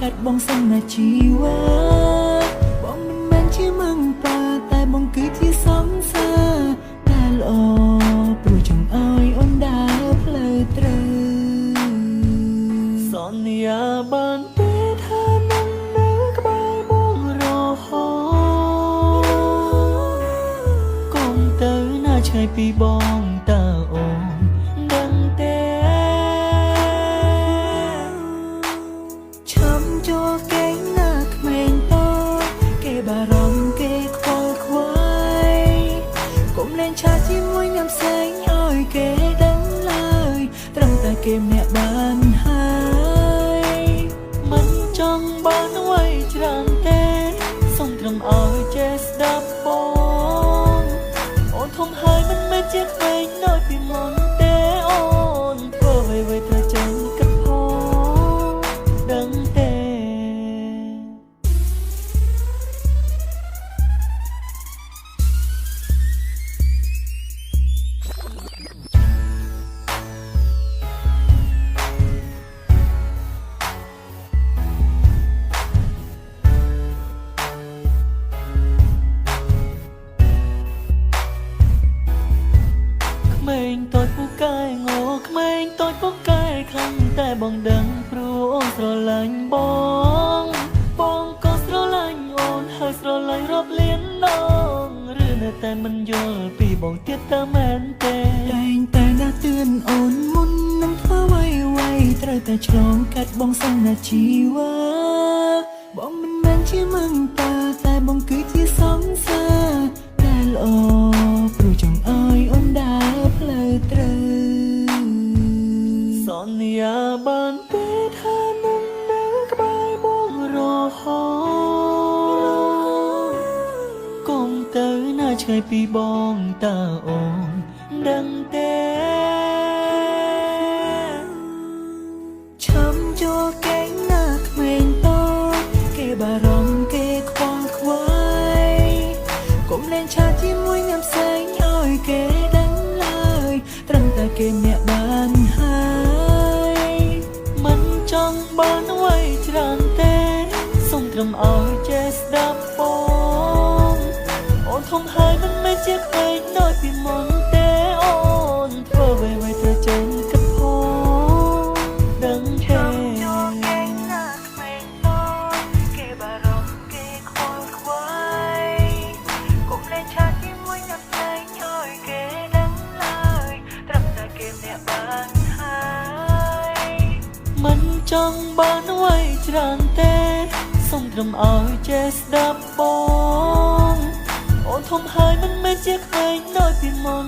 កាត់បងសន្យាជីវ៉ាបងមិនមែនជាមឹងតាតែបងគឺជាសង្សារដែលល្អព្រោះចង់ឲ្យអូនដើរផ្លូវត្រូវសន្យាបានពេលថានឹងនៅក្បែរបងរហូតកុំទៅណាឆ្ងាយពីបងតើអូនដឹងទេឈាំចូលគេងណាក្មេងតូចគេបារម្ភគេខ្វល់ខ្វាយកុំលែងឆាជាមួយញ៉ាំផ្សេងឲ្យគេដឹងឡើយត្រឹមតែគេម្នាក់បានហើយមិនចង់បានអ្វីច្រើនទេសូមត្រឹមឲ្យចេះស្ដាប់បងអូនធំហើយមិនមែនជាក្មេងដូចពីមុនទេអូនធ្វើអ្វីៗត្រូវចេញគិតផងដឹងទេក្មេងតូចពូកែងោក្មេងតូចពូកែខ្លាំងតែបងដឹងព្រោះអូនស្រឡាញ់បងក៏ស្រឡាញ់អូនហើយស្រឡាញ់រាប់លានដងឬនៅតែមិនយល់ពីបងទៀតតើមែនទេតែងតែណាស់ទឿនអូនមុននឹងធ្វើអ្វីៗត្រូវតែឆ្លងកាត់បងសន្យាជីវ៉ាបងមិនមែនជាមឹងតាតែបងគឺជាសង្សារដែលល្អព្រោះចង់ឲ្យអូនដើរផ្លូវត្រូវសន្យាបានពេលថានឹងនៅក្បែរបងរហូតកុំទៅណាឆ្ងាយពីបងតើអូនដឹងទេឈាំចូលគេងណាក្មេងតូចគេបារម្ភគេខ្វល់ខ្វាយកុំលែងឆាជាមួយញ៉ាំផ្សេងឲ្យគេដឹងឡើយត្រឹមតែគេម្នាក់បានហើយមិនចង់បានអ្វីច្រើនទេសូមត្រឹមឲ្យចេះស្ដាប់បងអូនធំហើយមិនមែនជាក្មេងដូចពីមុនទេអូនធ្វើអ្វីៗត្រូវចេញគិតផងដឹងទេគេបារម្ភគេខ្វល់ខ្វាយកុំលែងឆាជាមួយញ៉ាំផ្សេងឲ្យគេដឹងឡើយត្រឹមតែគេម្នាក់បានហើយមិនចង់បានអ្វីច្រើនទេសូមត្រឹមឲ្យចេះស្ដាប់បងអូនធំហើយមិនមែនជាក្មេងដូចពីមុន